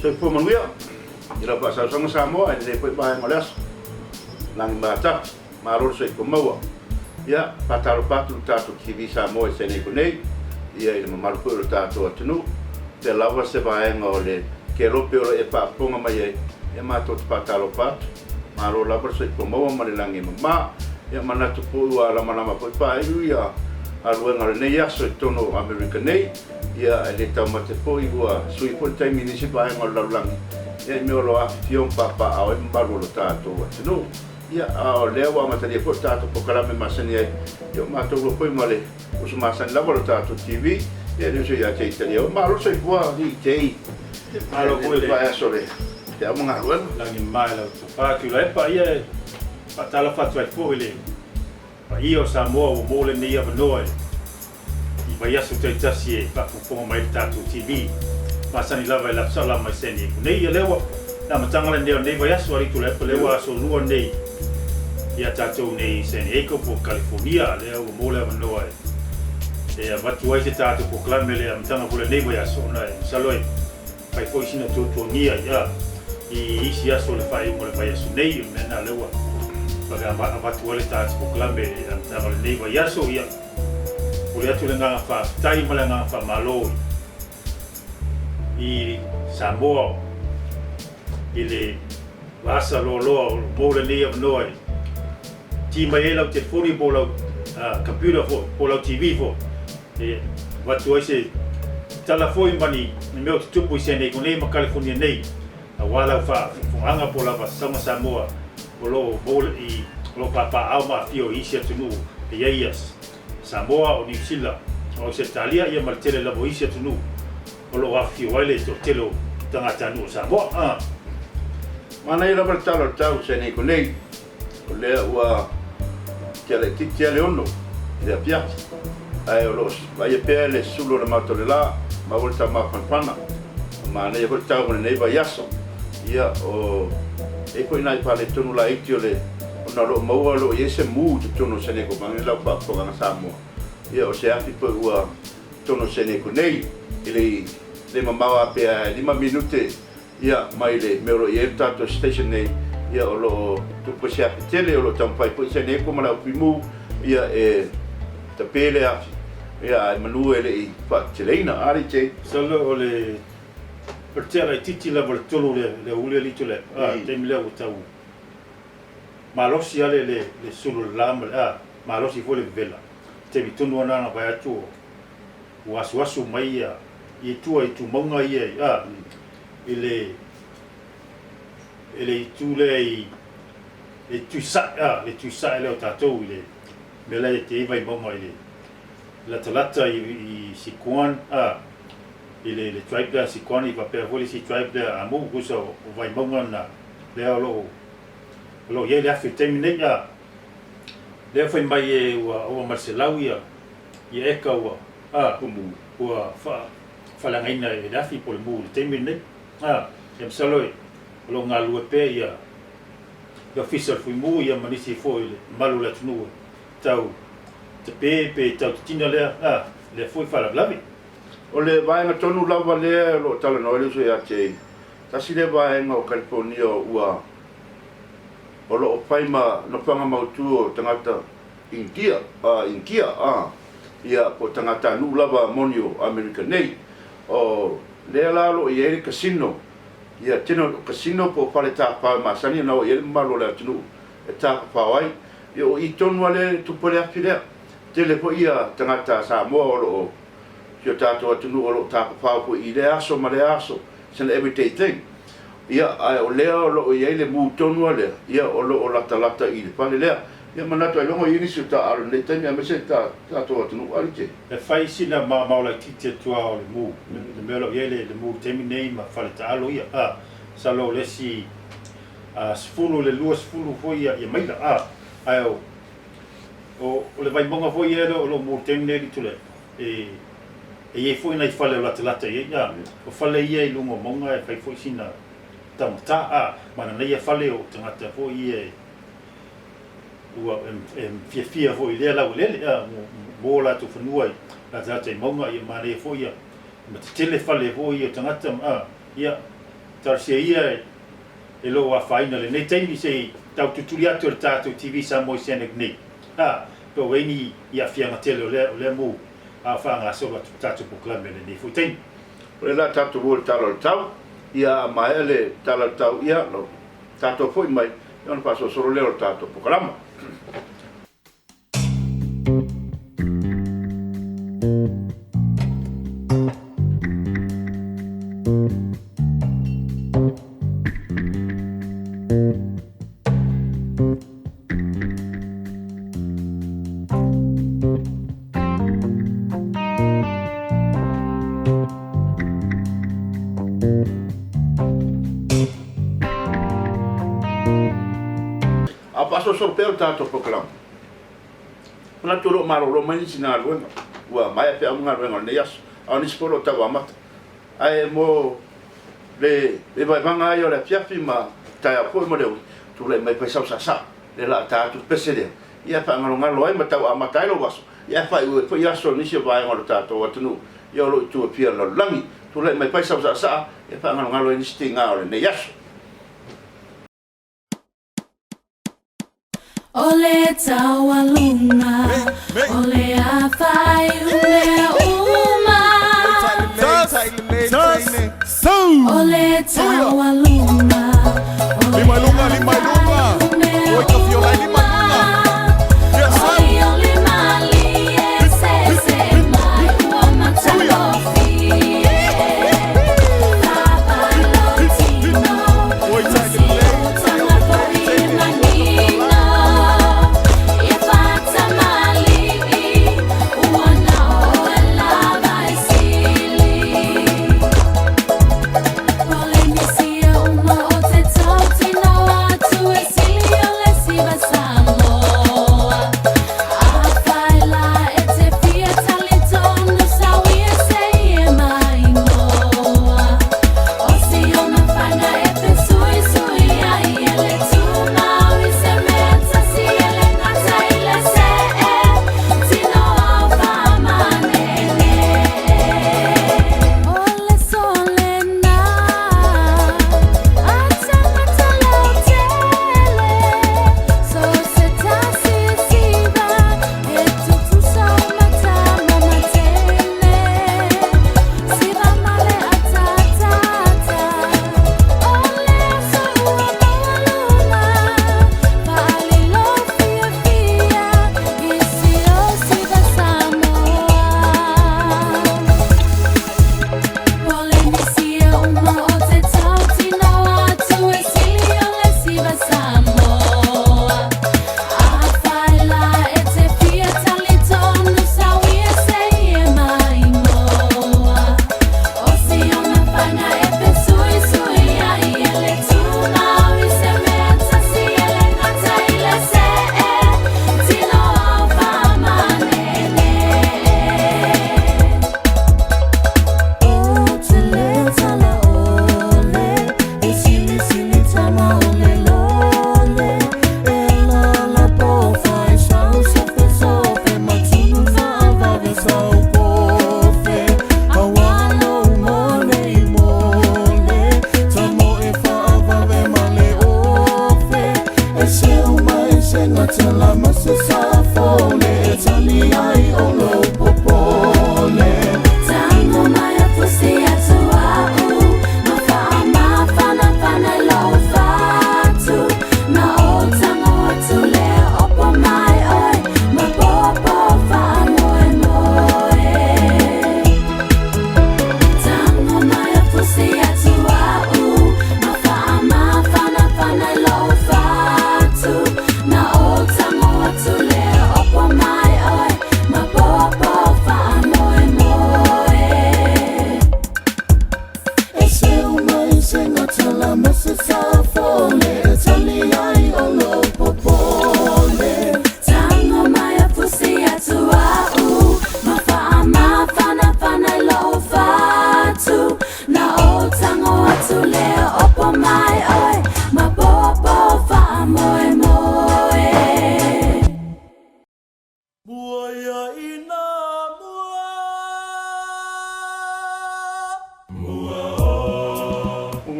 so fo manuia ila pa sa Samoa le po ba ngolas nang mata maror so ko mawa ya patalo patu tatu TV Samoa se ne konei ia ile mamarko tatu atunu te lava se vai ngole ke rope o e pa ponga mai e mato patalo patu maro lava so ko mawa malilangi ma ya mana tu pu ala mana ma po pa ia alua ngale nei aso tono America nei ia ele tamate po igua sui po tai minisi pa ngol laulangi ia me lo a fion papa au e mbaru lo tato no ia a lewa matali po tato po kala me masani io mato lo poi male o su masani la lo tato TV ia ne so ia te itali o malo so igual di te malo po va sole te amo ngalo langi mai lo fa ki le pa ia patala fatu ai po ile pa io Samoa o mole ni ava noi I vai aso te tasi e papu mai tatu TV pasani lava la sala mai seni nei lewa na matanga le nei vai aso ari tu le lewa so lua nei ia tatu nei seni eko po California le o mole ava noi e avatu ai te tatu po klamele matanga pole nei vai aso na saloi pai foi sina tu nia ia I isi aso le fai mo le vai aso nei me na lewa paga avatu ai tatu po klamele matanga le nei vai aso ia Ule atu le nganga wha tai ma le nganga wha maloi I Samoa I le wasa loa loa mole ni av noi Ti mai e lau te furi po lau computer po lau TV fo E watu ai se tala foi mani Ni meo te tupu I se nei konei ma California nei A wala wha funga po lau wasama Samoa O lo mole I lo papa au ma fio isi atunu E iaias Samoa o New Zealand o se talia ia martele la boisia tunu o lo afi wale to telo tangata no Samoa mana ila martalo tau se nei konei o le ua kia le ono le pia ai o los vai pe le sulo na matolela ma volta ma fanfana ma ne ko tau nei vai aso ia o e ko nai pale tonu la itio le na lo maua lo yese mu tono sene ko bang la pa ko nga Samoa ia o se afi po ua tono sene ko nei ile le mamawa pe 5 minute ia mai le mero ye tato station nei ia o lo tu po se afi tele o lo tampai po sene ko mala pimu ia e te pele afi ia manu ele I pa teleina ari te solo o le pertera titi la vol tolo le ule litole te mile o tau Malosi ale le sulu lam malosi fo le vela te bitunu ana vai atu wasu mai ia I tu maunga ia ele tu le tu sa le o tatou ile mela te vai maunga ile la talata I sikuan ile le tribe da sikuan I va per voli si tribe da amu kusa o vai maunga na le lo ye le afi termine ya le foi mai e o Marcelau ia ye eka o kumu o fa la ngaina e le afi por mu termine em saloi lo ngalu pe ia le official foi mu ia manisi foi malu la tunu tau te pe tau tina le foi fa la blavi o le vai nga tonu lava le lo tala no le so ya te tasi le vai nga o California ua o lo pai ma no panga mautu tangata India ia po tangata nu lava monio America nei o le lalo I ele casino ia tino casino po pale ta pa ma sani no ele malo le tunu e ta pa wai io I tonu ale tu pole afile tele po ia tangata Samoa o io tato tunu o ta pa po I le aso ma le aso sen everyday thing ia ai o leo lo ia le mu tonu ale ia o lo lata I le pale lea ia manato ai longo ini su ta al ne tani a mese ta to tunu alite e fai sina ma la tite tua o le mu le melo ia le mu termine ma fale ta alo ia salo le si sfulu le luas sfulu foi ia mai la ai o le vai bonga foi ia lo mu termine di tule e ia foi na fale lata ia o fale ia I lungo monga e fai foi sina tamata mana nei fale o tangata fo ie ua fia fo ile la ule mo la tu funua la tata monga I mane fo ia ma tele fale fo ie tangata ia tarsia ia e lo wa faina le nei taimi se tau tuturi atu le tātou TV Samoa Sene nei to weni ia fianga tele le mu a whanga soba tātou puklame le nei fuitaini le la tātou ua tala tau ia mai le tala tau ia lo tātou foi mai ona paso soro leo tātou puklama paso sorpeo tātou program. Puna turo maro lo mani sina luenga. Ua mai pe amunga luenga ne yas. Ani sporo ta wa mata. Ai mo le vai vanga ai ole fiafi ma ta ko mo le tu le mai pe sa sa. Le la tātou pesede. Ia pa ngalonga loai ma ta amata lo waso. Ia fa u fo yaso ni se vai ngalo tātou atunu. Ia lo tu pia lo langi. Tu le mai pe sa sa. Ia pa ngalonga loai ni stinga ole ne yas. Ole tawalunga, ole afai ule uma. Ole tawalunga, lima lunga, oi ka fiola lima lunga. Ole mali ese mai ua matalofi.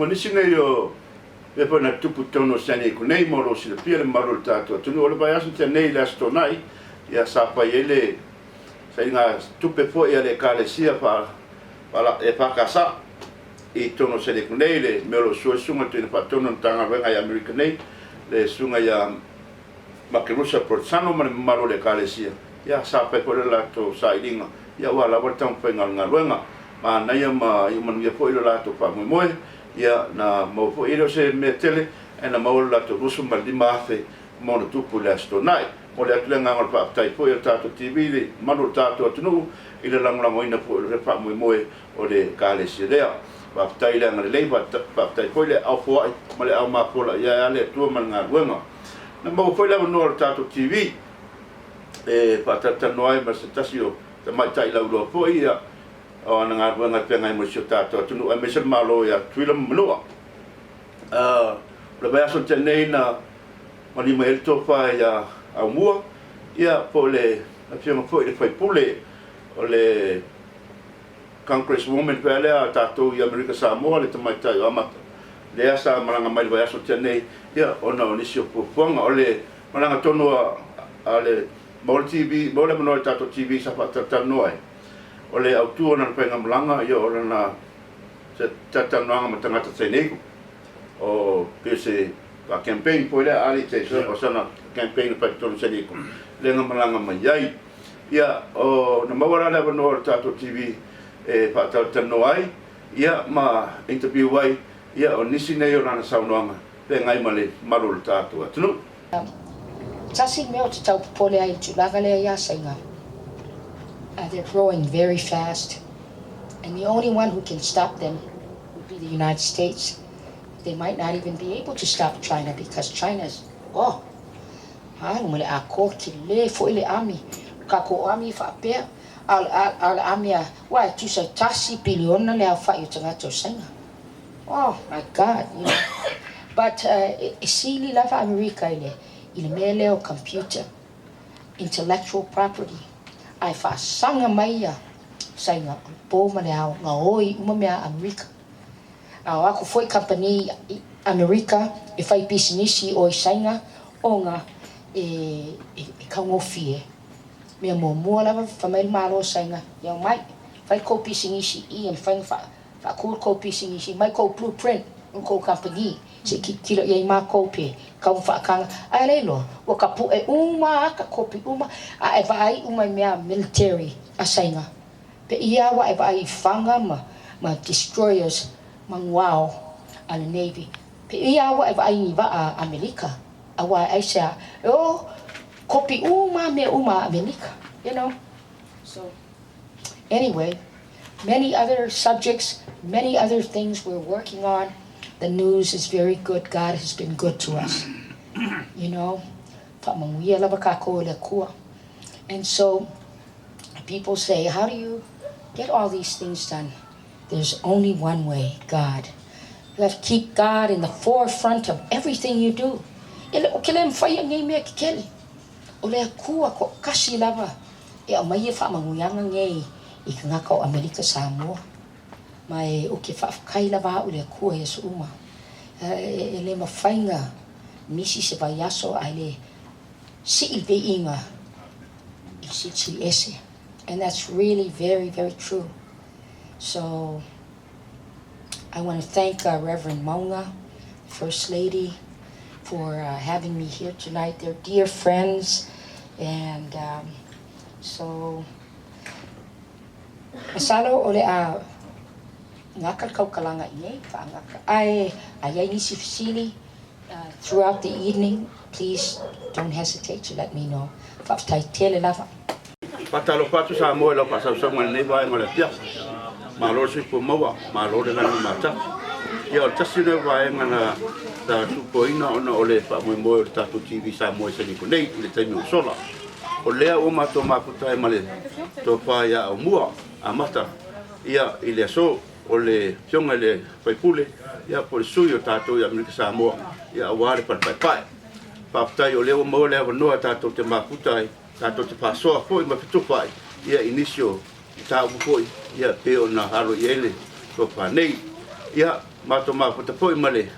nisi nei o e pona tupu tono sani ku nei mo lo sila pia le maro tato tunu o le vai asu te nei la stonai ia sa pa ele sai nga tupe po ia le kalesia pa la e pa kasa I tono sani ku nei le me lo sunga tuna pa tono tanga venga ia America nei le sunga ia makerusa portsano ma maro le kalesia ia sa pa po le lato sa ilinga ia wala wata un pengal ngaluenga ma na ia ma i man ia po ilo lato pa moe ia na mo po ilo se me tele na mo lato rusu ma di mafe mo no tupu le astonai mo le atlenga ngal pa tai po ia tato TV le manu tato atunu ila lang ina po le pa moe o le kale sidea pa tai le ngal le pa tai po le au po ma le au ma po la ia le tu man ngaluenga na mo po le no tato TV pa tata noai ma se tasio te mai tai lau loa po ia o ana ngā ruanga pengai mo sio tātou atunu a mesel malo ia tuila manua le vai aso tenei na malima el topa ia au mua ia po le a fianga po i le whaipule o le Congresswoman pele a tātou i Amerika Samoa le tamai tai o amata le asa malanga mai le vai aso tenei ia ona o nisi o puanga o le malanga tonu a le Mole TV, mole manoa tato TV sa fatatanoa o le autua na penga malanga ia o na se tatanoanga ma tangata tainego o pese a campaign po le ali te o sana campaign pa tonu tainego le malanga mai ai ia o na mawara le manoa tato TV e fatatanoa ia ma interview ai ia o nisi nei o na saunoanga penga male malu tato atunu Tasi meo te tau pole ai tulaga lea ia sainga. They're growing very fast, and the only one who can stop them would be the United States. They might not even be able to stop China because China's mole a ko ki le fo ile ami ka ko ami fa pe al amia wa tu sa tasi biliona le fa i tanga to sainga. Oh my God, you know. But sili lava America ile mele o computer, intellectual property. Ai fa sanga mai sainga po male au nga oi uma mea America. Au ako foi company America e fai business o sainga o nga e kangofie. Me mo mo lava fa mai malo sainga. Ia mai fai ko business I en fai fa ko business mai ko blueprint ko company. Se kilo ia ma kopi kau fa kanga ai lo o ka pu e uma ka kopi uma a e vai uma mea military asainga pe ia wa e vai fanga ma destroyers mangwao al navy pe ia wa e vai va a America a wa ai sa o kopi uma me uma America, you know. So anyway, many other subjects, many other things we're working on. The news is very good. God has been good to us, you know. And so people say, how do you get all these things done? There's only one way, God. You have to keep God in the forefront of everything you do. Amerika Samoa. Mai o ke whaakai lawa o le kua Yesu uma. E le mawhainga misi se vai aso ai le si I veinga I si ese. And that's really very, very true. So I want to thank Reverend Maunga, First Lady, for having me here tonight. They're dear friends. And so masalo ole a ngakal kau kalanga ini ngaka ai nisi fasili throughout the evening. Please don't hesitate to let me know. Fatai tele lava patalo patu sa mo lo pasa so ngale nei vai ngale pia ma lo si po mo ma lo de na mata yo tasine vai ngana da tu poina ona ole pa mo ta tu TV sa mo se ni ko nei le temi sola o lea o ma to ma putai male to pa ya o mua amata ia ile so o le fionga le paipule ia po le sui o tātou i Amerika Samoa ia aware pa pai paputai o leo mo le noa tātou te maputai tātou te pasoa foi ma fitupai ia inisio tāu foi ia pe o na haro i ele to pa nei ia matoma puta poi male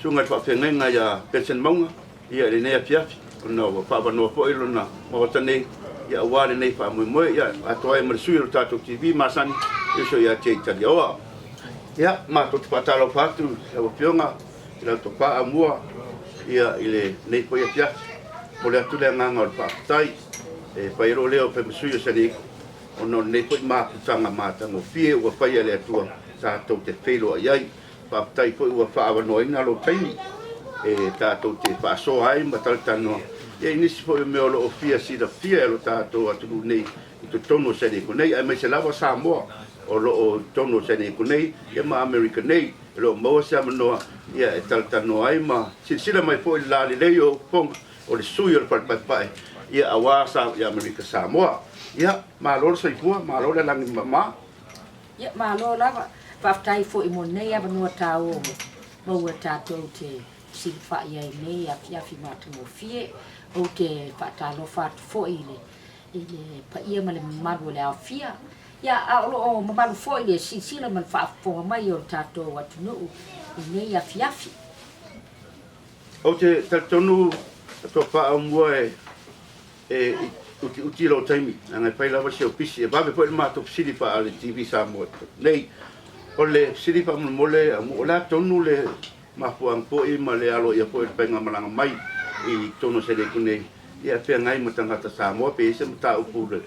sunga fa fenga ya pension monga ia le ne afiafi no fa ba no poi lona mo tane ia wale nei fa mo ia atoe mo sui tato TV masani iso ia cheita dia o ia mato patalo fatu o pionga ila to pa amua ia ile nei poi afiafi mo le atu le nganga o pa tai e pai ro leo pe sui se ni ono nei poi ma tanga mata no fie o pai le atua tato te felo ai pa tai poi o fa va no ina lo taimi e tato te fa so ai ma tal tano e nisi foi me lo fia si da fia lo tato atu nei to tono se ni ko nei ai me se lava sa mo o lo tono se ni ko nei e ma American nei lo mo se no ia e tal tano ai ma si mai foi la le yo pong o le sui o pa pa ia awa sa ia America Samoa ia ma lo se fu ma lo le lang ma ia ma lo lava Whaftai fo I mo nei ava noa tāo mo ua tātou te silfa ia I nei a fiafi mata mo fie o te whaatalo whātu fo I le pa ia ma le maru le au fia ia a olo o mamaru fo I le sisila man whaafonga mai o tātou atu nuu I nei a fiafi o te tatonu to pa mua e uti lo taimi nga pai lava se opisi e babe po ma to sili pa ale TV Samoa nei ole sili pa mole mo la tonu le ma puang po I ma le alo ia po penga malanga mai I tono se le kune ia pe ngai matanga ta Samoa pe se mata upule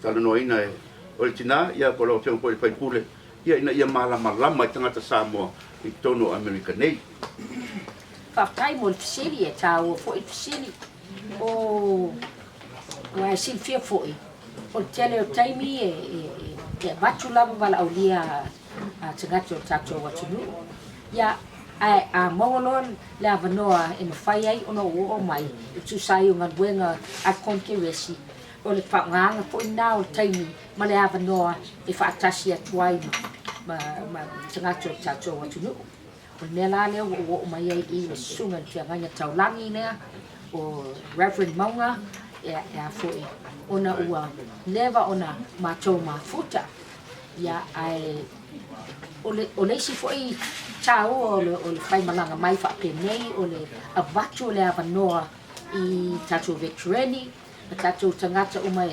tala no ina e ole tina ia po lo fiong po pai pule ia ina ia mala malama tanga ta Samoa I tono America nei Whaftai mo le fisili e tāo fo I fisili o wa sin fia foi o tele o taimi e batu lava wala aulia a tagato tato watunu ya a mongolon la vanoa e mafai ai ono o mai tu sai o ngadwenga a konkeresi o le whaanganga po ina o taimi ma le avanoa e whaatasi atuai ma tagato tato watunu o nela leo o mai ai I le sunga te nganya taulangi nea o Reverend Maunga ya foi ona ua never ona matou mafuta ya ai ole si foi tau o le fai malanga mai fa penei o le avatu le avanoa I tatu veterani tatu tangata uma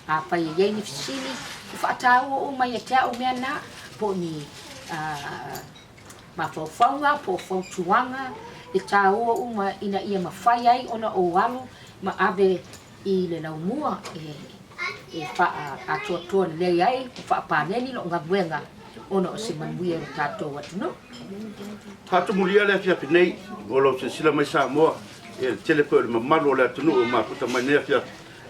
a pai ye ni fisili fa tau uma ye te o mena po ni ma fofonga po fontuanga e tau uma ina ia mafai ai ona o alu ma ave I le lau mua e wha a toa le ai wha paneni lo ngabwenga ona o se manuia o tātou atu no. Tātou mulia le fia pinei golo se sila mai Samoa e telepo le mamalu le atu no ma puta mai nea fia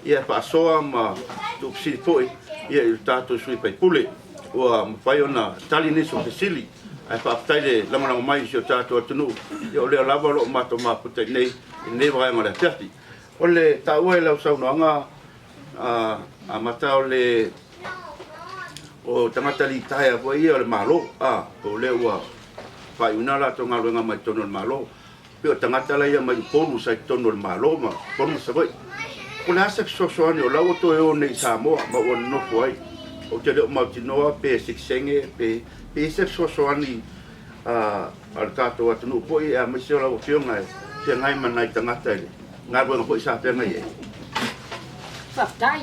ia wha soa ma tu psili poi ia I tātou sui pai pule ua mawhai ona tali neso pesili ai wha aptai le lamaranga mai si o tātou atu no ia o leo lava lo mato ma puta nei nei waenga le fiafi ole taua lau saunoanga a mata ole o tangata li taia po ia ole malo o le ua fai una la tonga luenga mai tono le malo pe o tangata la ia mai ponu sai tono le malo ma ponu sa vai o la se soani o lau to e o nei Samoa ma o no foi o te le mau tinoa pe siksenge pe se soani al tato atu po ia mai se lau fionga se ngai manai tangata ele nga bo ko isa pe ngai Whaftai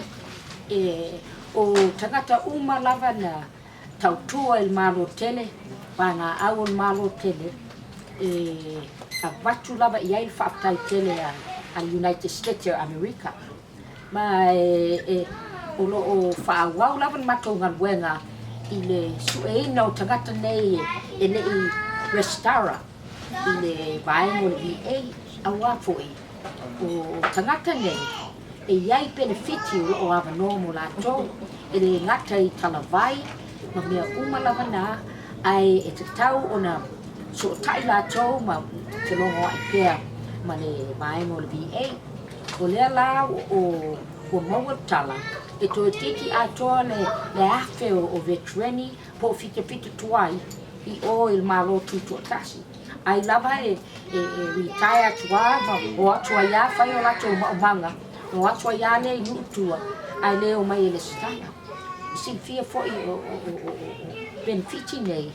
o tangata uma lava na tautua il malo tele panga au il malo tele a watu lava I ai whaftai tele a United States of America ma o lo o whaawau lava mato ngalwenga I le sueina o tangata nei e nei restaura I le vaengo le VA a wafoi o tangata nei e iai benefiti o avanoa mo latou e le ngata I talavai ma mea uma lava na ai e te tau ona so tai latou ma te longo ai pea ma le vaengo le VA o lea la o maua tala e to tiki atoa le afe o veterani po fita tuai I o il malo tutu tasi ai lava e retire tua o atua ia fai o lato manga o atua ia le nutua ai le o mai le stana si fia foi o benefiti nei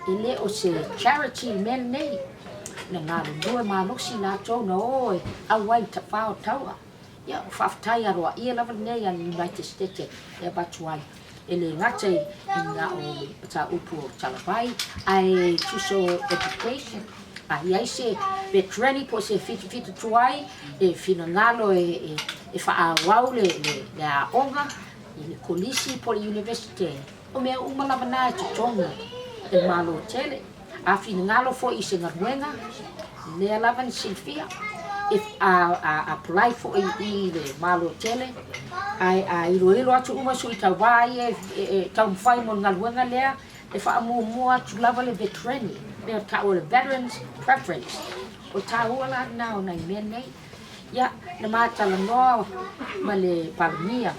ele o se charity men nei na ngā lua mālosi nā tō na oi awai ta whao taua. Ia whaftai aroa ia lava nei an United States e batuai. Ele ngata i ngā o ta upu o Talapai ai tuso education. Ai se veterani po se fitu tuai e fina ngalo e whaawau le a onga i le kolisi po le university. O mea umalava nā e tutonga e malo tele. A fina ngalo fo i se ngaruenga lea lava ni Silvia. If apply for i le malo tele ai ilo atu uma su i tau vai e tau mwhai mo ngaruenga lea e whaamua atu lava le veterani. Lea tau le veterans preference. O tau ala nao nai mea nei. Ia, na mātala noa ma le paramia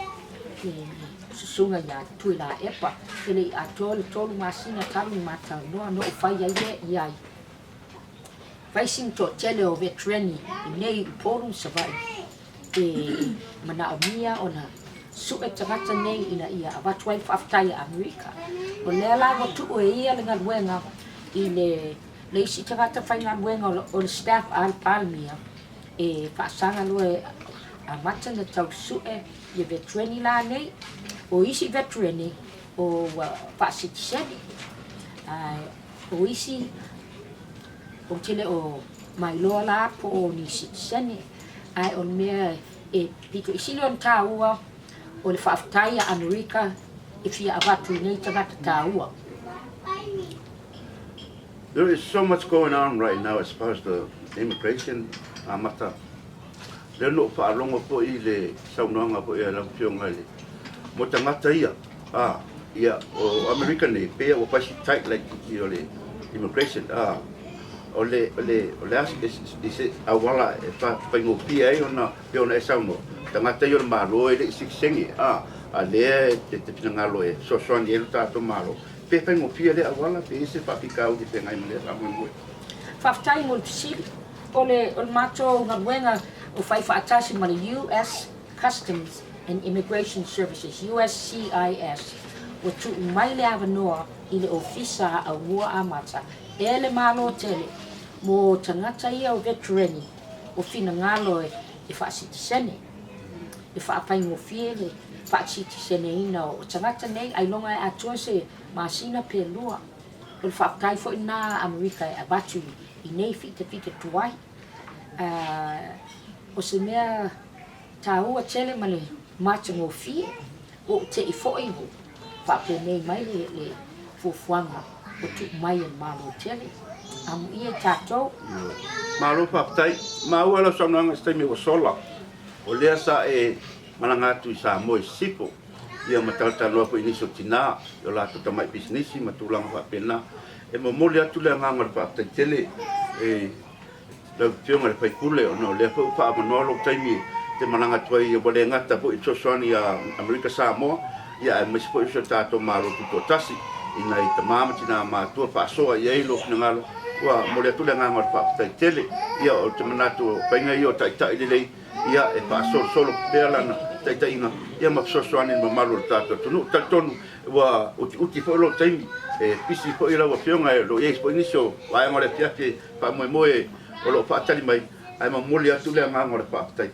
susunga ia tui la epa. Ele a tolu masina talu mātala noa no whai ai iai. Vaising to tele o veterani i nei uporu savai. E mana o mia o na su e tangata nei ina ia awatuai whaftai a Amerika. O lea lago tu e ia le ngaruenga i le isi tangata whai ngaruenga o le staff al palmia. E whaasanga lue a mata na tau su e i veterani la nei. O isi veterani o whaasitiseni. O isi o tele o mai loa la po o ni sitiseni. Ai on mea e pito isi leon tāua o le whaaftai a Amerika e fia awatu nei tangata tāua. There is so much going on right now as far as the immigration amata. Le no whaalonga po I le saunoanga po I a lampionga le. Mo tangata ia, ia o Amerika nei pea o pasi tight like I o le immigration, o le asi I se awala e whaingo pia e ona peona e sauno. Tangata I o le malo e le isikisengi, a lea te pinangalo e sosoani e tato malo. Pe whaingo pia le awala pe ise whapikau ki pengai mele amui. Whaftai mo le pisiri. O le mato ngaruenga o whai whaatasi ma le US Customs and Immigration Services, USCIS, o tu mai le avanoa I le ofisa a ua amata. E le malo tele, mo tangata ia o veterani, o fina ngalo e whaasitisene. E whaapaingo fie le whaasitisene ina o tangata nei, ai longa e atua se masina pe lua. O le whaapai fo ina Amerika e abatu I nei fita tuai. O se mea tāua tele ma le matango fie, o te I fo iho, whape nei mai le fufuanga o tu mai e malo tele. Amu ia tātou. Malo whaptai, maua la saunanga staimi o sola. O lea sa e malangatu I sa moe sipo. Ia mataltaloa po iniso tina, o la tuta mai bisnisi, matulanga whapena. E momole atu lea nganga le whaptai tele, e lau pionga le whaikule, o no lea po upa amanoa lo taimi, te malanga tuai e wale ngata po I tosoani a Amerika Samoa, ia e maisi po iso tātou malo tuto tasi, ina I tamama tina mātua whaasoa I eilo finangalo, ua mole atu lea nganga le whaptai tele, ia o te manatu painga I o taitai lelei, ia e whaasoa solo pealana, taitai inga, ia mapsosoani ma malo le tātou tunu, taitonu, ua uti po lo taimi, e pisi po I lau a pionga e lo eis po inisio, waenga le piake, pa moe o lo whaatali mai, ai ma mole atu lea nganga le whaapetai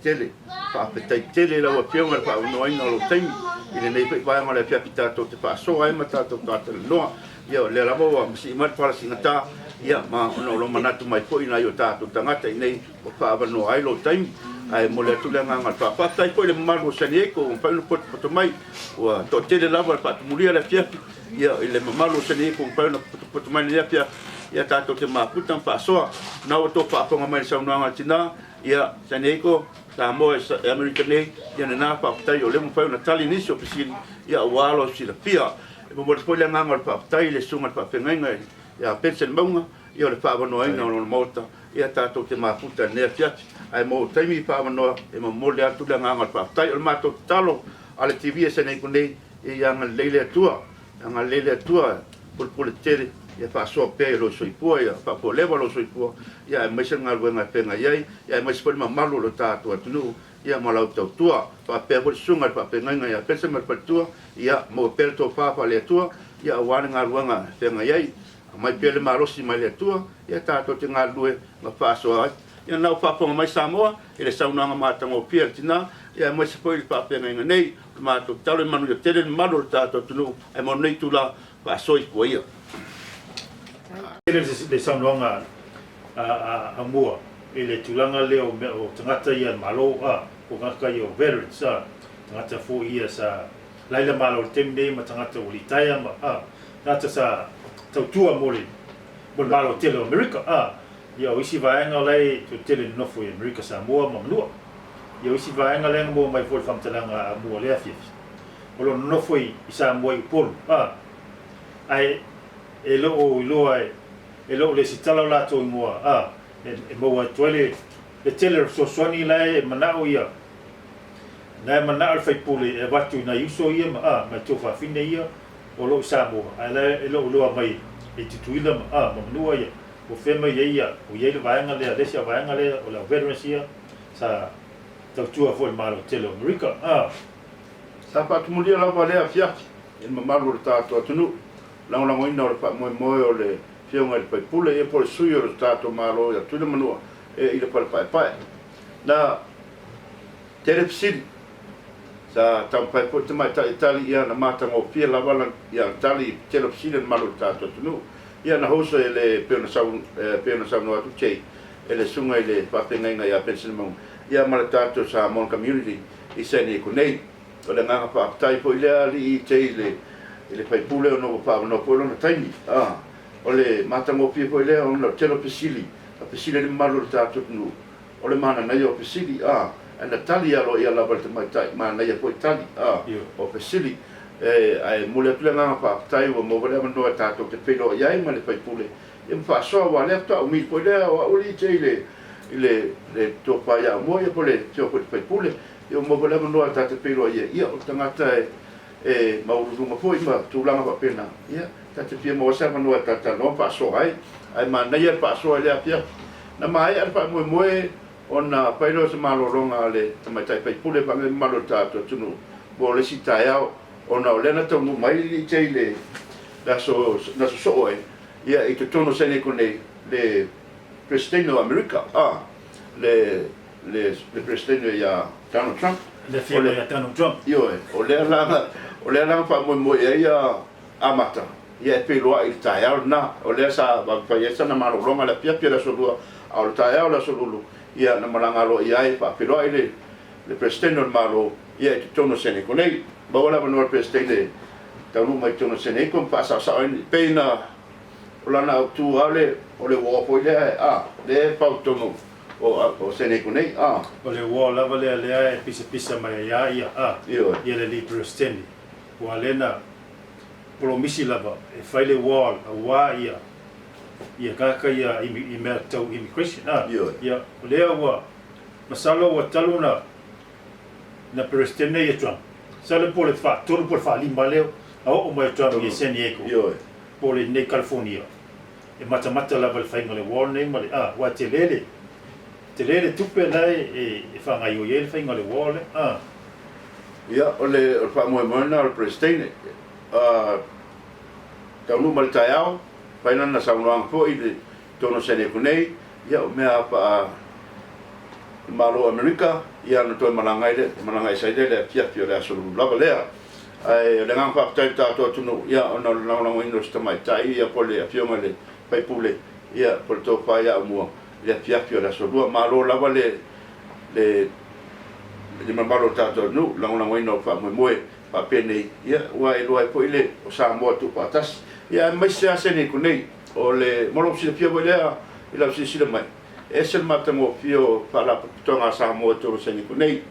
tele lau a pionga le whaaunoaina o lo taimi, I le nei pei waenga le piake tātou te whaasoa ai ma tātou tātale noa, ia le lava wa masi imat para singata, ia ma ono lo manatu mai po ina I o tātou tangata I nei o whaavanoa ai lo taimi, ai mole atu lea nganga le whaapetai po I le mamaru o Sanieko, o whainu poto mai, ua to tele lava le whaatumulia le piake, ia I le mamaru o Sanieko, o whainu poto mai le piake, ia tātou te maputa whaasoa, na o tō whaaponga mai saunoanga tina, ia Sanieko, tā moe e Amerika nei, ia nā whaapetai o lemu whainu na tali nisi o pisiri, ia walo sila pia, e mo mora spoilea nganga le whaapetai, le sunga le whaapengainga, ia pension maunga, ia le whaavanoainga o mauta, ia tātou te maputa nea fiati, ai mo taimi whaavanoa, e mo mole atu le nganga le whaapetai, o le mātou talo, ale TV e Sanieko nei, ia ngā leile atua, pole tere, ia whaasoa pēr lo soipua, ia whaapolewa lo soipua, ia e maisa ngā ruenga whenga iai, ia e maisa pali mamalu lo tātua tunu, ia malau tau tua, whaapea poli sunga le whaapengainga, ia pensa mai pali tua, ia mo pēr tō whaapa lea tua, ia awane ngā ruenga whenga iai, mai pele marosi mai le tua ia tato te ngā lue ma whaasoa ai ia nau whaponga mai Samoa ele saunanga mātanga o pia tina ia mai se poi le whapenga inga nei mātou tau manu ia tere manu le tato tunu e mo nei tula whaasoi kua ia ele le saunanga a mua ele tulanga leo o tangata ia malo o ngaka i o veterans tangata 4 years laila malo le temi nei ma tangata o litaya ma nata sa tautua mole malo tele o Amerika ia o isi vaenga lai tu tele nofo i Amerika Samoa ma manua ia o isi vaenga lenga mo mai fol famtalanga a mua lea fifi o lo nofo i Samoa i polu ai e lo o ilo ai e lo le sitala lato i mua e mo tuele le tele so soni lai manao ia na manao le faipule e watu na yuso ia ma tofa fine ia o lo Samoa ai e lo mai e tituila ma manua ia o fema ia o ia le vaenga le lesia vaenga le o la veterans ia sa tautua fo malo tele Amerika sa patumulia la valea fiaki il mamalu le tato tunu lango ina o pa mo o le fiona le paipule e por sui o tato malo ia tuna manua e ile pa pa na telepsin sa tampai po te mai Itali ia na matanga o pia la vala ia Itali telepsin malo tato tunu ia na hoso ele peona sau no atu chei ele sunga ele papenga inga ia pension ia malatato sa mon community i sene ko nei o le nganga pa tai po ile ali i chei ele paipule no pa no po no taimi o le matango pia po ile on lo telo pesili a pesili le malo tato no o le mana na yo pesili ana talia lo ia la volta mai tai mana ia po tali o pesili ai mule plena pa tai o mo vale no tato te pelo ia ma le paipule e fa so wa le to mi po le o li chei le to pa ia mo ia po le tio po paipule eu mo vale no tato pelo ia o tangata e mauru ma foi ma tu langa pa pena ia tata pia mo sa no tata no pa so ai ma na ia pa so ia pia na mai ar pa mo ona pailo se malo ronga le mai tai paipule pa me malo tato tunu bo le sitaya ona o lena tau mai li teile na so ia i te tono sene kone le presidente of America le presidente ia Donald Trump le fiona ia Donald Trump io o le langa fa mo ia amata ia pe loa il taia na o le sa va fa ia na malo ronga la pia la solua au taia la solulu ia na malanga lo ia pa pe loa le presidente malo ia i te tono sene kone ba wala no presidente tau mai tono sene kom pasa sa pena lana tu ale o le wo po le pa tono o sene kone o le wo lava le e pisa mai ia ia le li presidente wa lena promisi lava e fai le wall a wa ia kaka ia immigration ia le wa masalo wa taluna na presidente ia Trump sale por le fa todo por fa lima leo o mai Trump ia San Diego por le ne California e mata la val fai ngale warning male wa telele tupe lai e fa ngai o ye fai ngale wall ia ole fa mo na el presidente tau no mal taiao fai na sa no fo i tono sene kunei ia me pa malo America ia no to malanga sai le pia le so lava lea ai le ngang pa tai tato tunu ia no no ino sta mai tai ia pole pio male pai pule ia por to pa ia mo le pia le so malo lava le malo tato no no ino pa mo pa pene ia wa e loai po ile o sa mo tu patas ia mai se asene kunei o le molo si pia lea ila si mai ese matango fio para tonga sa mo to seni kunei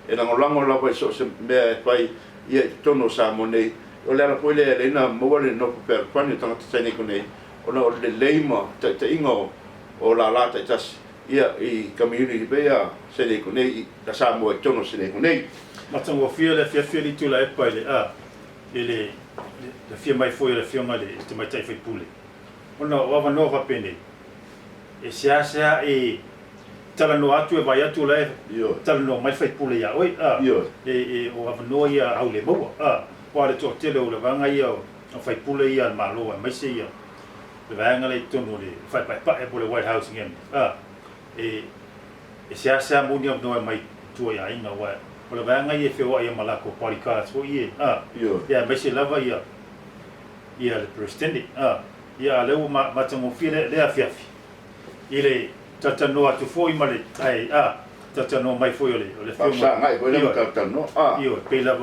e lango la vai so se me pai ia tono sa mo nei o le po le na mo le no per pani tonga seni kunei o no le leima te ingo o la lata tas ia i community bea seni kunei da sa mo tono seni kunei matango fio le fio li tu la e pai le ele le fio mai foi le fio ngale te mai tai foi pule ona o va no va pene e sia e tala no atu e vai atu le tala no mai fai pule ia oi e o ava no ia au le mo wa le to tele o le vanga ia o fai pule ia malo mai se ia le vaenga le tonu le fai pa e pole White House ngem e sia muni of no mai tu ya inga wa le vaenga ye fe wa ia malako parika so ye ya me se lava ia le president ia le ma tango file le afiafi ile tatano atu foi male ai tatano mai foi le fa sa ngai ko le tatano io pe la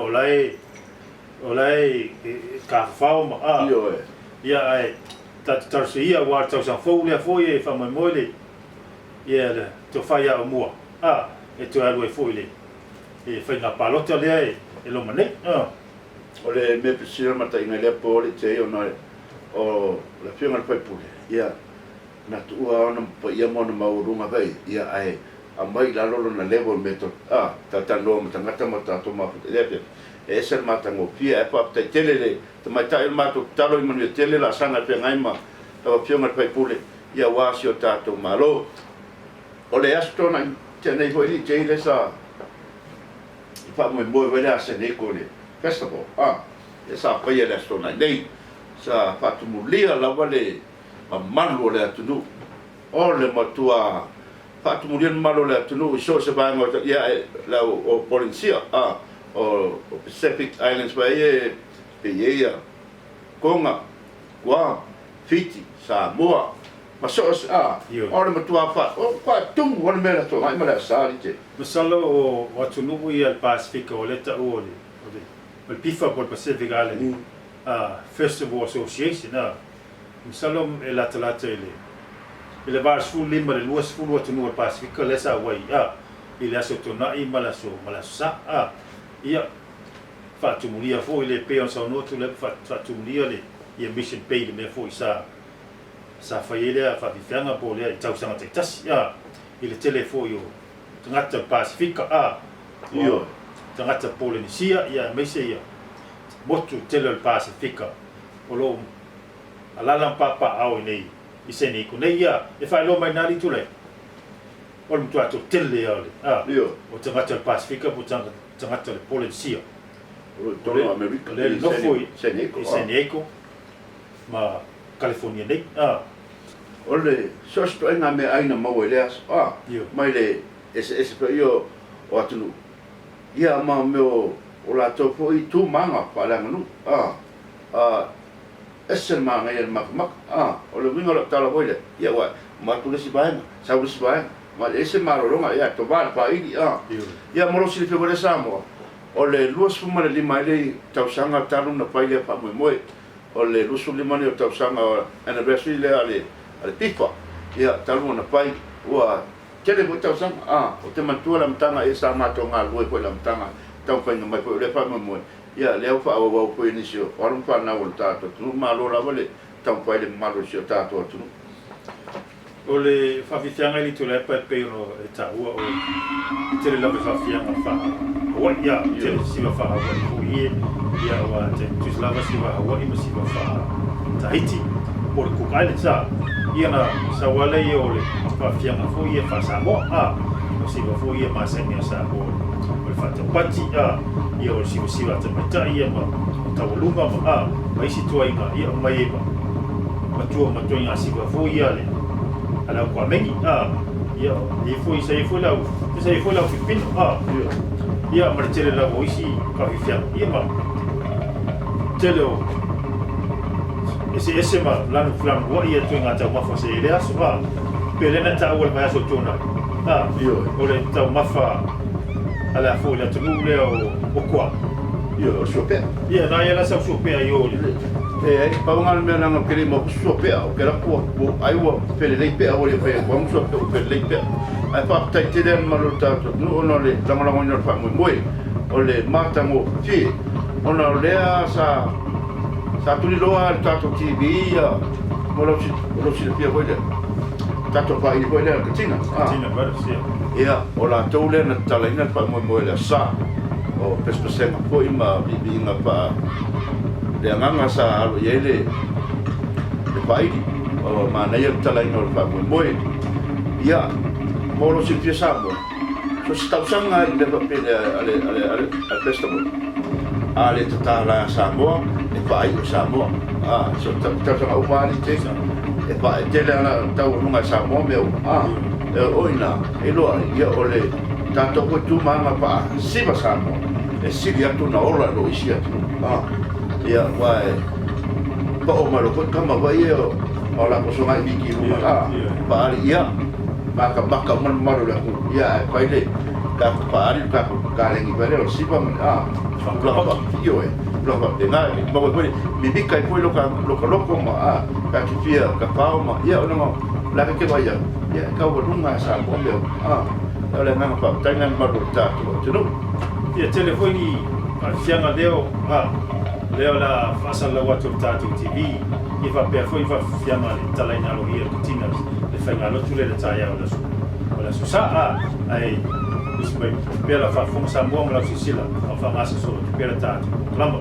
olai ka fao ma ia ai tarsi ia wa tau sa fo le foi e fa mai mole ia le to fa ia mo e to alwe foi le e fa na palota le e lo mane o le me pisira mata ina le po le te o la fianga pai pule ia na tua ona pa ia mo na maurunga vai ia ai a mai la lolo na level meto tatano mata mata to ma le e ser mata ngo pia e pa te telele te mai tai mato talo i manu tele la sanga pe ngai ma to fianga pai pule ia wasio tato malo o le asto na te nei voi li te le sa fa mo mo vai la se ne ko le festival e sa pa ia le asto na nei sa fatu mulia la vale ma malo le atunu o le matua fatu mulia malo le atunu so se va ngo ia la o policia o Pacific Islands vai pe ia Konga Guam Fiji Samoa ma so o le matua fa o pa tung o le mera to mai mala sa li te masalo o atunu ia Pacific o le ta o le pifa por Pacific Island Festival Association Salom e la ele var full lima le luas full wa tunu Pacific le sa wai ile aso tona I malaso sa ia fa tumulia fo ile pe on sa no tu le fa tumulia le ia mission pay le me fo sa fa ile fa vifanga po le tau sanga te tas ile telefo yo tangata Pacific yo tangata Polynesia ia me se ia motu tele Pacific o lo alala papa au nei I seni ko nei ia e fai lo mai nali tu le o le tu ato tele ale o tangata Pacific po tangata le Polynesia o tono America le no foi seni ko ma California nei o le sosto nga me aina mo le as mai le ese pe yo o atunu ia ma me o la to foi tu manga para nganu esse manga ia mak o le winga la tala boile ia wa ma tu le sibaina sa le sibaina ma esse maro longa ia to va pa ia mo lo si le pe samo o le luas fuma le lima le tausanga talu na pai le pa mo o le lusu lima le tausanga anniversary le ale pipa ia talu na pai wa tele mo tausanga o te matua la mtanga e sa ma tonga lo ko la mtanga tau kai mai ko le pa mo ia le fa o ko inisio o ron pa na volta to no malo la vole tau pai le malo sio tato tu o le fa fianga li tu le pa pero ta o te le la fa fianga fa o ia te si va fa o ia wa te tu la va si va o i si va fa Tahiti por ku kai sa ia na sa wale yo le fa fianga fo ia fa sa mo si va fo ia ma se ni sa o fata pati ia o si va te mata ia ma tawalunga mai si tua inga ia mai ma tua inga si va fo ia le ala kwa mengi ia e foi la Filipino ia ma tele la voisi ka fia ia ma tele o ese ma lanu flan wa ia tu inga ta ma fa se ile aso pelena ta wal ma so tona o le ta ma fa ala fo la tunu le o kwa yo sope ia na ia la sa sope yo e pa ngal me na ngakere mo sope o kera ko ai wo pele le pe o le pe ko mo sope o pele le pe ai pa ta te den malu ta no no le tanga la ngona fa mo o le mata mo fi ona le sa tuli loa ta to TV ia mo lo si le pe o le ta to pa i ko le katina ba sia ia o la tole na talaina pa mo le sa o pespe po ima bibi na pa le nganga sa alo yele le pai o mana ia talaina pa mo ia mo lo si fiesa mo so sta usanga le pa ale festival ale tatala Samoa e pai o Samoa so tata o mali te e pai tele ana tau nunga Samoa meu e oina e loa ia ole tato ko tu manga pa siva Samoa e sivi atu na ola lo isi atu ia wai pa o malo ko kama vai e o la ko songa biki runga pa ali ia maka man maru la ia pai le ka pa ali ka lengi vale o siva Lapa yo lapa dengar bawa boleh bibi kai pun loko ma ka kifia ka pau ma ya ono la ke vaya ya kau berunga sa ko meu oleh nang pa tangan maru ta tu ya telefoni sianga leo leo la fasa la watu tatu TV ifa pe foi ifa fiama talaina lo hia tinas le fanga lo tule le taya ola su sa ai Ispai pela fa fomos a bom la Sicília, a farmácia só pela tarde. Lamba.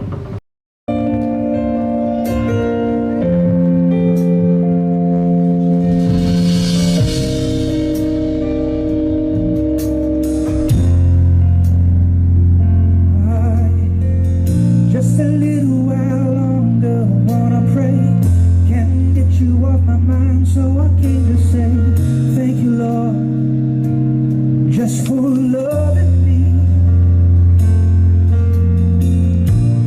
Just a little while longer, wanna pray. Can't get you off my mind, so I came to say thank you, Lord. Just for loving me.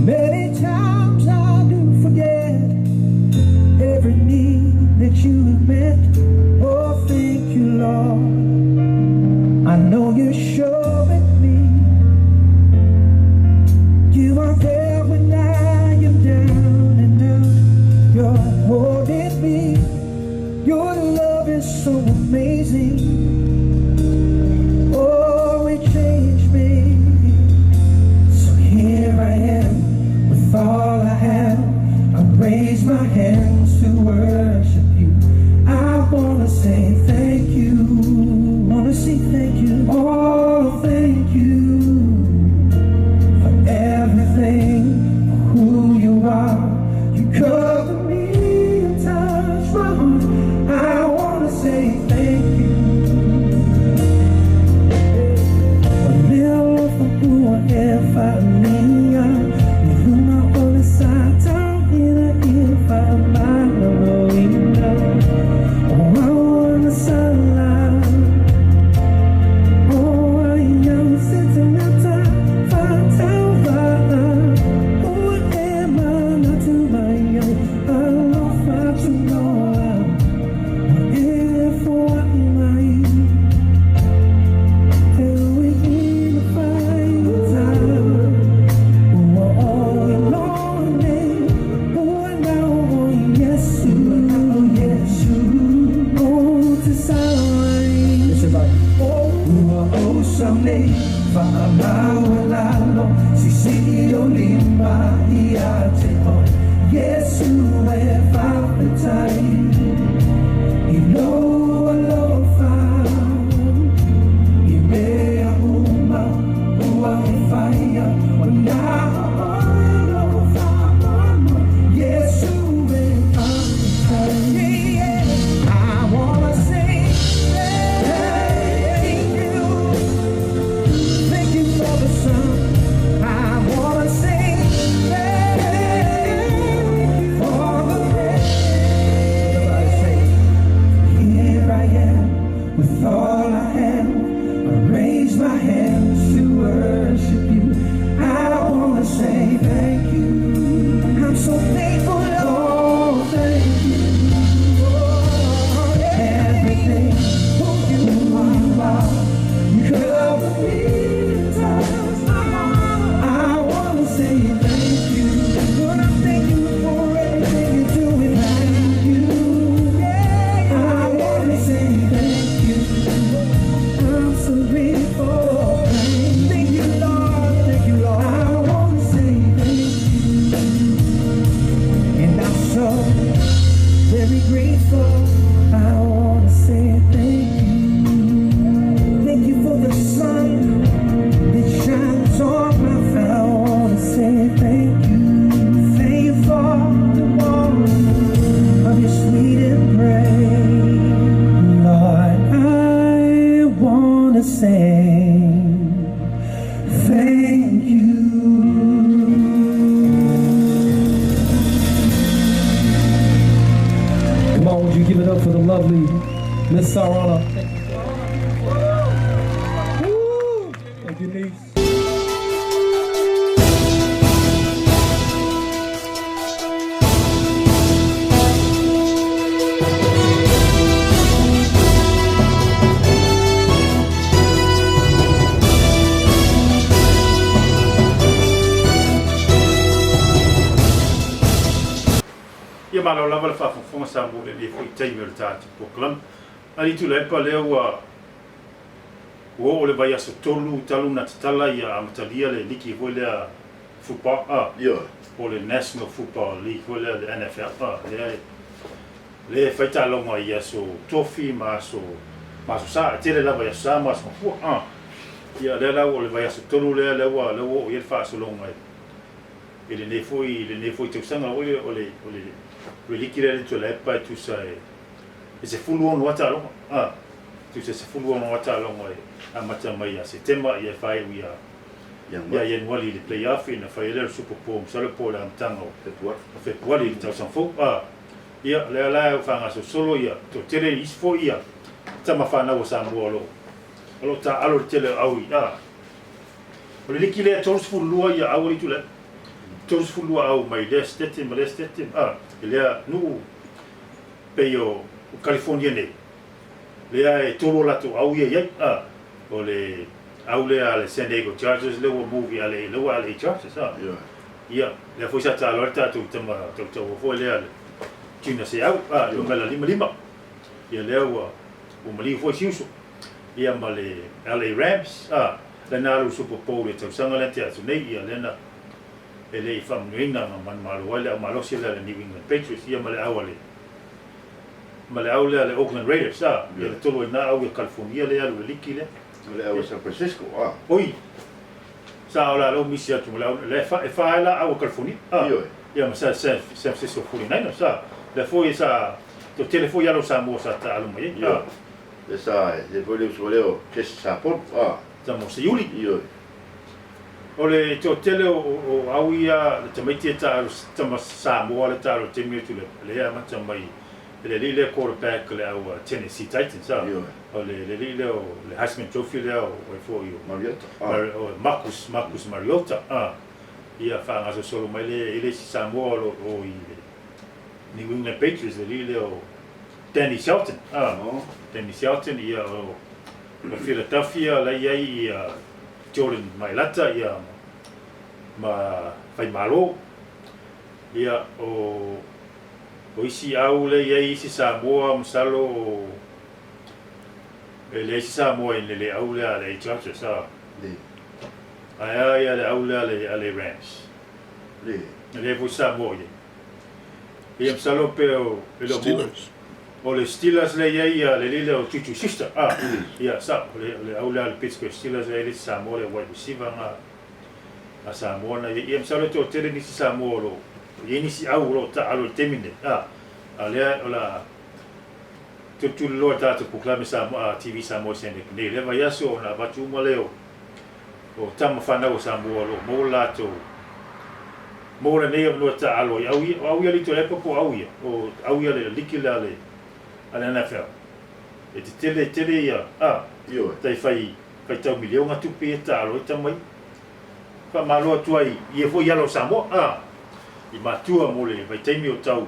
Many times I do forget every need that you have met. Oh, thank you, Lord. I know you're showing me you are there when I am down and out. You're holding me. Your love is so amazing. All I have, I raise my hands to worship you. I wanna say thank you. Wanna say thank you. Oh, thank you for everything, for who you are. You cover me and touch my heart. I wanna say thank you. A little for who I am, for me. you give it up for the lovely Miss Sarana. Woo! Thank you, niece. Ia malo lava le whaafonga sa mo le fo i teimi o le tātu pokalam. Ali tu le pa leo o le vai aso tolu talu na tatala ia amatalia le liki hoi lea football. Ia. O le National Football League hoi lea le NFL. Le whaita longa ia so tofi ma so sa. Tere lava ia sa ma so mafua. Ia lea lau o le vai aso tolu lea leo o ia le whaaso longa e le nefoi tausanga o le liki lea le tu le pa tu sa e se fulu ono wata longa. Tu se fulu ono wata longa a mata mai a September ia whai uia ia Januari le play-off ina whai le Super Bowl sale po la mtanga o Februari le tau sanfo. Ia lea o whanga so solo ia to tere isfo ia tama whanau o Samoa lo. Alo ta alo tele au ia. O le liki lea tolus fulua ia au tu le. Tolus fulua au mai le stetim. Lea nu peio California ne. Lea e tolo lato au ia o le au lea le San Diego Chargers le wa movie ale Chargers ia le foi sa ta lorta tu tama tu foi lea China se au lo mala lima ia lea o mali foi siuso ia male LA Rams le na Super Bowl le tau sanga le te atu nei ia lena ele I whamuinga man malo le malosi le New England Patriots ia male au le Oakland Raiders ia le tolo na au California le alu liki le au San Francisco oi sa ola lo misia tu le fa la au California ia ma sa San Francisco 49ers le foi sa to telefo ia lo Samoa sa ta alu mai le sa le foi le soleo che sa por tamo se yuli o le tele o au ia le tamaiti ta tama Samoa le ta lo temi tu le ama tamai le quarterback le au Tennessee Titans o le Heisman Trophy le o foi o Marcus Mariota ia fa ngaso solo mai le Samoa o I New England Patriots le o Danny Shelton ia o Philadelphia la ia Jordan Mailata ia ma fai malo ia o isi au le isi Samoa msalo le isi Samoa le au le Chargers ia le au le Rams le vo Samoa ia msalo pe o le Steelers le ia le o Tutu Sister ia sa le au le Pittsburgh Steelers le Samoa le wide receiver a Samoa ia msalo to tere ni Samoa lo ia ni si au lo ta alo temine alea ola tutu lo ta tu proclame Samoa TV Samoa sende ne le vai aso na batu maleo o tama fana o Samoa lo mo lato mo le ne lo ta alo au ia li to e popo au ia le likila le ala NFL e te tele ia tai fai tau milio nga tupi ta alo tamai fa malo tu ai ia fo ia lo Samoa I matua mo le vai taimi o tau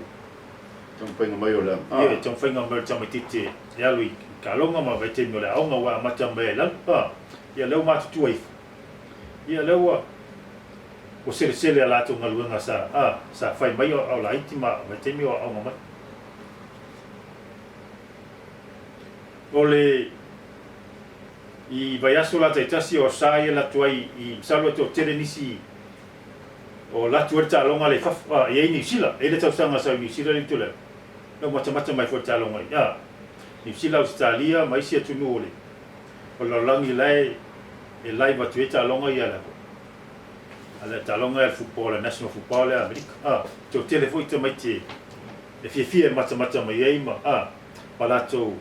tong penga mai o le ia tong whainga mai tama tite ia lui kalonga ma vai taimi o le aonga wa mata mai lan ia leo matutua ifu ia leo o sele ala to ngaluanga sa fai mai o la iti ma vai taimi o aonga mai o le I vai aso la taitasi o sa ia la tuai I salo to tere nisi o la tuerta longa le fa ia ni sila ele tau sanga sa ni sila ni tule no mata mai forta longa ni sila Australia mai sia tu no le o la langi lai e lai va tueta longa ia la ala ta longa el football national football America to telefone te mai te e fie mata mai ai ma palato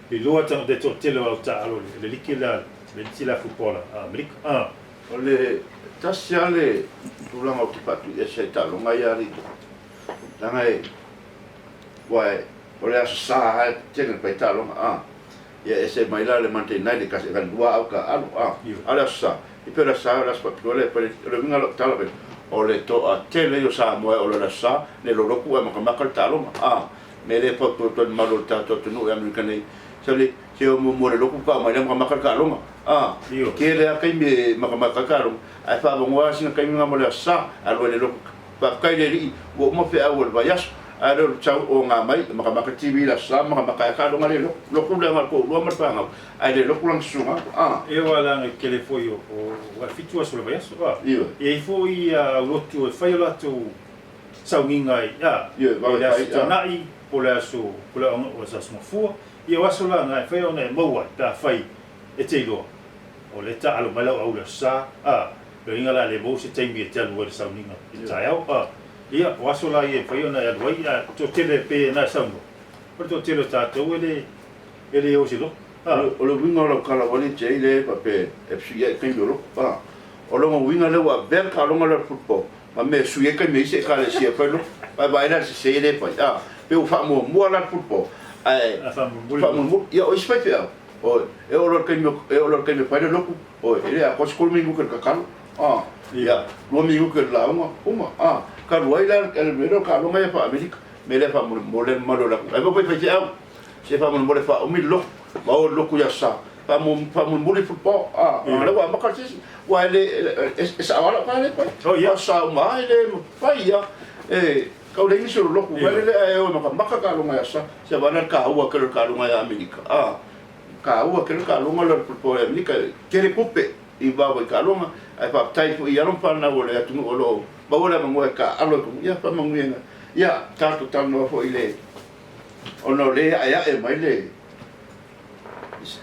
le loa tanga de to tele o ta alo le likila le sila football America o le tasi ale tulanga o te patu ia se ta longa ia ri langa e wae ole sa tele pe talo ia ese mai la le mante nai le kasi kan dua au ka alu ala sa I pera sa la spa ole pe le vinga lo talo pe ole to a tele yo sa mo ole la sa le lo roku e ma ka talo me le po to malo ta to no ya mi kanai sale se o mo le loku ka mai ma ka longa ke le kai me ma ka longa ai fa mo wa sin kai me mo le sa alo le loku pa kai le ri wo mo pe awol ba yas alo chau o nga mai ma ka TV la sa ma ka longa le loku le ma ko lo ma pa nga ai le loku lang sunga e wala ke le foi o wa fitu so le ba yas e foi lo tu e fai la tu sau ngai ba nai pola so pola o sa smo fu ia wasola ngai fai ona e maua ta fai e te lo o le ta alo mala au la sa le inga le bo se te mi te lo sa ninga i tai au ia wasola ia fai ona e wai to tele pe na sa no por to tele ta to ele o se lo o lo winga lo kala wali te le pa pe e fia kai lo o lo winga le wa ver ka lo ngala futbol ma me suye kai me se ka le sia pa lo pa ba ina se le pa pe o fa mo la futbol ai fa mo ia o spete o e o lo kai me pa le loku o ele a kos kol mi ngu ka kan ia lo mi ngu ka la uma ka ruai la el mero ka lo mai pa amerika me le fa mo le malo la ai po pe se se fa mo le fa o mi lo ma o loku ya sa fa mo le futbol le wa ma ka se wa le esa wala pa le pa sa ma le pa ia kau le ngi suru loku wale le e o maka kalunga ya sa se bana ka ua ke kalunga ya Amerika ka ua ke kalunga le po Amerika kere pupe I baba kalunga ai pa tai fu ia rompa na wole atu o lo ba wole mo ka alo ku ia pa manguenga ia ta to tano fo ile ono le ia e mai le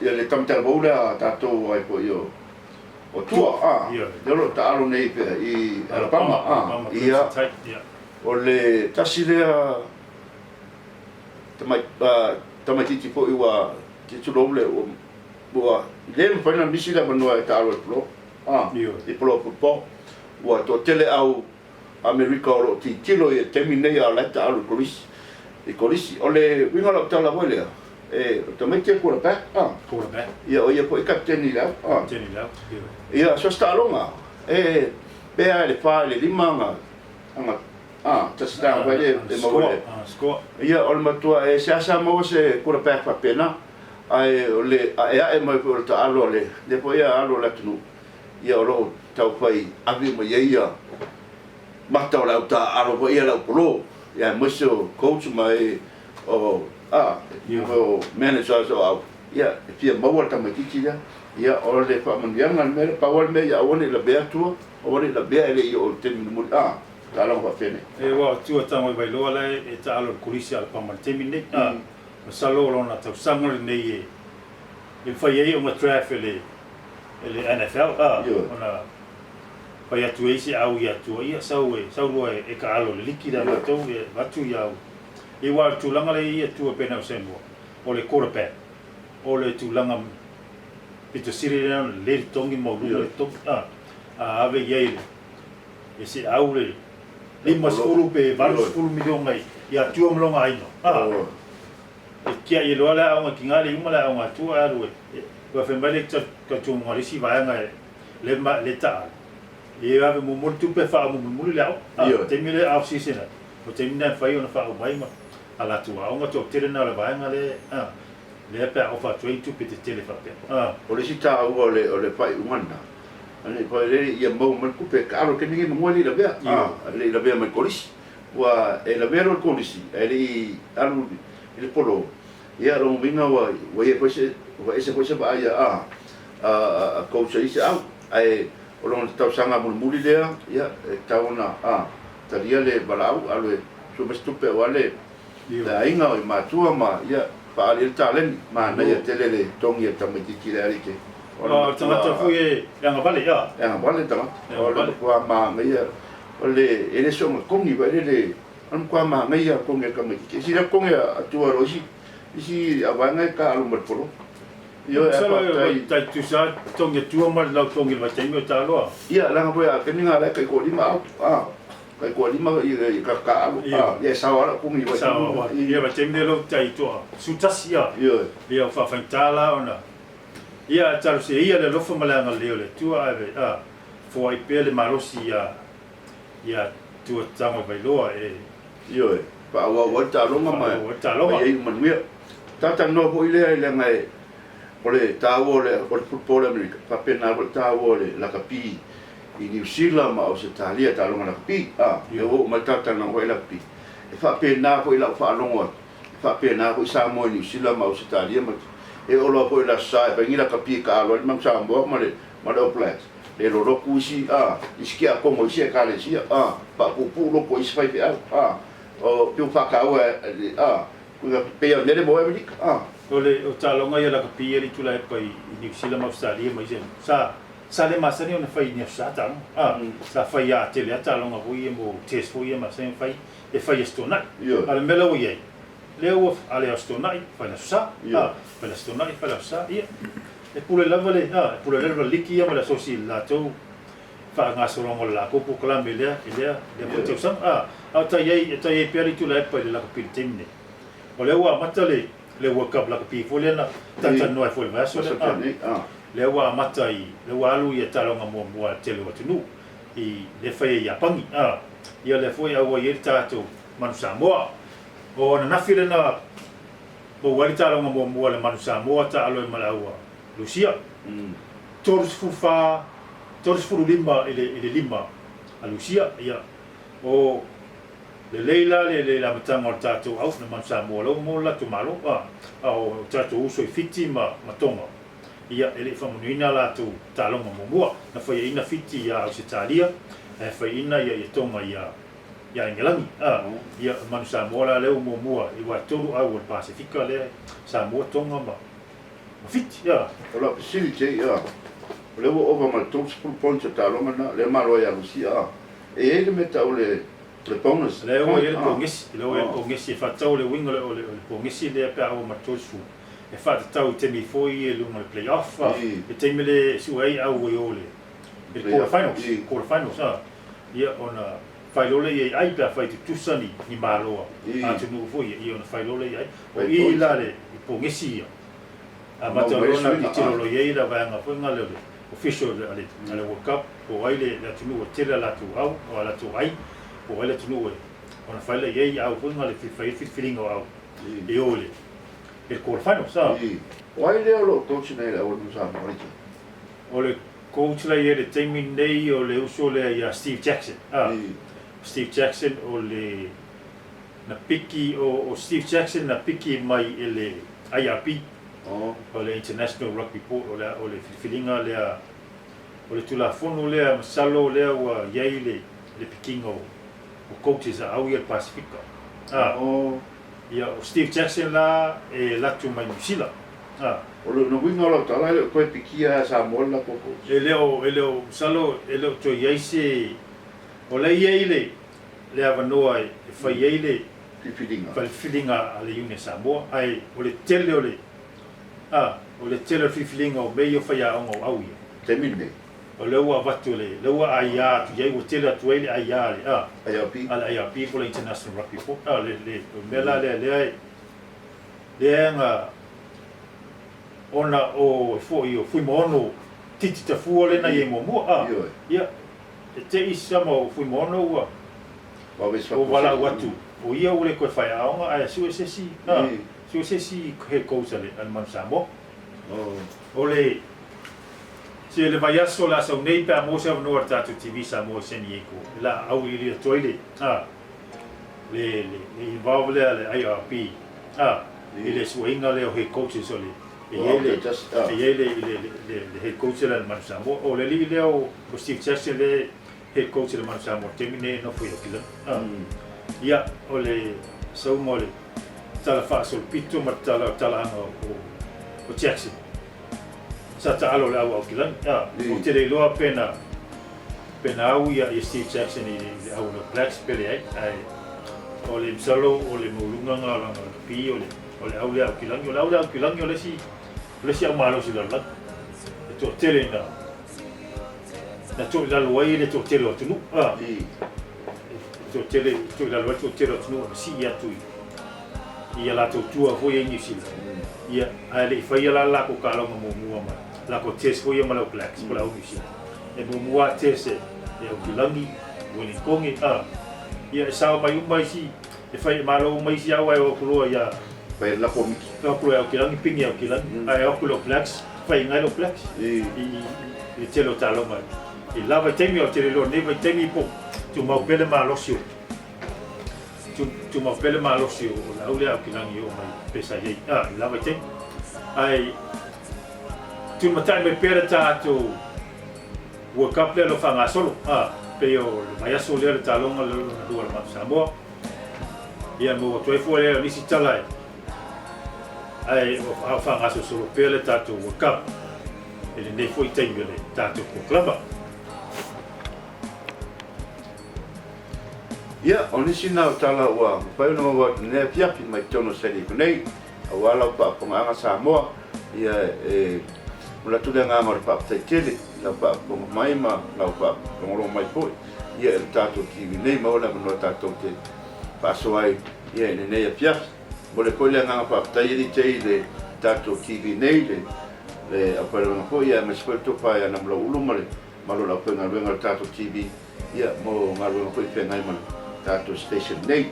ia le tamta bola ta to ai po io o tua lo ta alo nei pe I Alabama ia ole tasilea tamai titi po iwa titu lomle wa le fana misila manua ta alo pro I pro po wa to tele au America lo ti tilo e termine ya la ta alo kolisi ole winga lo ta la vole tamai te ko pa ia o ia po kapteni la ia so sta longa be ale fa le limanga tasta wale de mole ia ol matua e sa mo se kura pa pena ai ole e mai ko ta alo le depo ia alo la tunu ia olo tau pai avi mo ia mata ola ta alo ko ia la pro ia mo so coach mai o o manager so ia fia mo ta mai titi ia ole pa mo ia ngal me pa wal me ia ole la beatu ole la bea le o ten mo Talo pa pene. E wa tua tango vai loa le e ta alo kulisi al pa maltemine masalo lona tau sangor nei e fai e uma draft ele NFL ona fai atu isi au ia tua ia sau loa e ka alo le likida matou e watu ia e wa tu langa le ia tua pena senwa o le quarterback o le tu langa pito siri le tongi mo le tongi ave ia e se au le lima sepuluh pe baru 10 milion ngai ia tua mlonga aino e kia I loa la au kingali uma la au tua aru wa fembale ka tu mo risi va ngai le ta e ave mo mo tu pe fa mo mo le au te mile au sisena o te mina fa ona fa o mai ma ala tua au ngato tere na la va ngai le pe au fa 22 pe te tele fa pe o le sita o le pai umana ane pa le ia mo man kupe ka aro ke ningi mo le la bea le la bea man kolisi wa e la bea ro kolisi ele alu ele polo ia ro vinga wa e pose wa ese pose ba ia coach ise au ai o lo tau sanga muli lea ia tau na talia le balau alu so bestupe wale la inga o matua ma ia pa le talen ma na ia tele le tongi tamati kilari ke tangata fui yang vale yang vale tanga ole kwa ma ngia ole ele so kongi ba le an kwa ma ngia kongi ka mai ke sira kongi atua rosi isi avanga ka alu merpolo yo tai tu sa tongi tua mal la tongi ba tai ta lo ia la boya ke ninga la ke ko lima kai ko lima i ka ia sawa ku mi wa sawa ia ba temne lo tai to sutas ia ia fa tala ona ia taru se ia le lofa malanga le tua ave fo ai pele marosi ia tua tango vai loa ia pa wa ta longa ma ia manuia tata no po ile ngai ole tawo le ole football america pa pena ole tawo le la kapi i New Zealand ma Australia ta longa la kapi e o ma tata na o la kapi e fa pena ko ila fa longa fa pena ko sa mo New Zealand ma Australia ma e o lo po la sa e ngi la kapi ka lo ma sa mo ma le blacks le lo ku si iskia ko mo si ka le si pa ku lo po is fa o piu fa ka o ku pe o nele mo e ole o talonga ia la kapi ri tula e pai New Zealand ma Australia ma isen sa le masani ona fai ni sa ta sa fai ya te le talonga hui mo test hui ma sen fai e fai stona ala mela hui le o ale stona fai la sa fai la stona fai la sa ia e pule lava le pule lava liki ia ma la sosi la to fa nga sorongo la ko pu kala mele ile le mo te sa ta ye peri tula e pai la kapi temne ole wa matale le World Cup la kapi fo lena tata no fo va so le wa matai le wa alu ia talonga mo tele wa tunu i le fai ia pangi ia le fo ia wa ia tato manu Samoa o na file na bo wa talonga mo le manu Samoa ta alo malaua Lucia toros fu lima ile lima a Lucia ia o le leila matanga o tatou au na mansa mo lo mo la tu malo o tatou uso i fiti ma tonga ia ele famuina la tu talonga mo na foi ina fiti ia Australia e foi ina ia tonga ia Engelangi ia mansa mo la le mo i wa tolu au o Pasifika le Samoa tonga ma fiti ia o la facility ia le over ma tops points talonga na le malo ia Lucia e ele meta ole le bonus le o ele pongesi fa tau le wingo le pongesi le pa o matosu e fa tau te mi foi e lunga le playoff e te mele su ai au o le e quarter finals ia ona failole e ai pa fa tu sani ni maloa a tu no foi e ona failole ai o i la le pongesi a matarona ki tiro lo ye la va nga foi nga le official ale World Cup o ai le tu no tela la tu au o la tu ai o ele tunu ona faile ye au funga le feeling au e ole el corfano sa why le lo coach nei la o sa mo ole coach la ye le temi nei o le uso le ya Steve Jackson Steve Jackson o le na piki o Steve Jackson na piki mai ele IRP o le International Rugby Board o le feeling o le tula fono le masalo le wa ye le pikingo o coaches au ia Pasifika ia o Steve Jackson la e latu mai New Zealand o le no winga lo tala le ko pikia sa mola poco ele o salo ele to yaise o le yeile le avanoa e fa yeile filinga ale une Samoa ai o le tele o le tele filinga o meio fa ya o au ia temine o le ua vatu le ua aia tu yai o tele atu ele aia le IRP for the International Rugby Board le mela le nga ona o fui mono titi te fu le na ye mo ia te isama o fui mono ua o wala watu o ia ule ko fai aonga ai su sesi head coach le al Samoa o le se le vai aso la so nei pa mo se no tatu TV Samoa senieko la au ili toile le involve le IRP ile suinga le head coach so le ele head coach le Samoa o le li o Steve Jackson le head coach le Samoa termine no foi aquilo ia o le so mo le tala fa so pito ma tala o Jackson sa ta alo la au kilan o te le loa pena au ia Steve Jackson i au no Blacks pele ai o le msalo o le mulunga nga pi o le au le au kilan o le si au malo si la to tele na to la loa le to tele o tunu to tele to la lo to tele no si ya tu ia la to tua foi ni si ia ale foi la ko ka lo mo ma la ko tes foi ma lo blacks ko la o si e mo mua tes e o kilangi woni kongi ia sa mai si e fai malo mai si awa o kulo ia Pai la ko mi. ka kulo o kilangi pingi o kilangi ai o kulo blacks fai ngai lo blacks i telo talo mai i lava temi o tele lo ne vai temi po tu mau pele malo sio tu mau pele malo sio la ule o kilangi o mai pesa ye lava temi ai tu matai me pere tato o kaple lo fanga solo pe o mai aso le talo lo do ma Samoa ia mo toi fuele ni si talai ai o fanga solo pele tato o kap ele ne foi tengele tato proclama Ia, oni sina tala ua, pai no wa ne fiapi mai tono seli nei, awala pa ponga Samoa, ia mula tu nga ngor pa tele, la pa ponga mai ma la pa ngoro mai poi. Ia el tato ki nei ma ola no tato te pa soai, ia ne nei fiapi. Mole ko le nga pa tele le tato ki nei le apara no poi ia me sperto pa ia na mlo ulu male, malo la pena venga tato TV, ia mo ngalo no poi penga mai. Tato station nei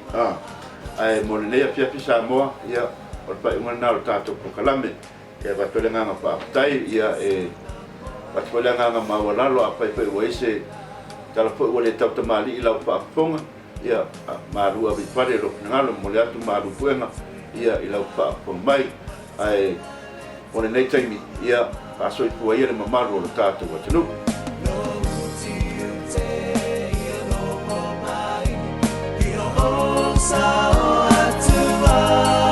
ai mo nei pia Samoa ia o pai una na tato po kalame e va tole nga pa tai ia va tole nga ma wala lo apa pe wese tala po wale tau mali ila pa ponga ia ma rua bi pare lo ngalo mo le atu ma ru puenga ia ila pa po mai ai o nei taimi ia paso i po ia ma maru lo tato wa tenu Sao atua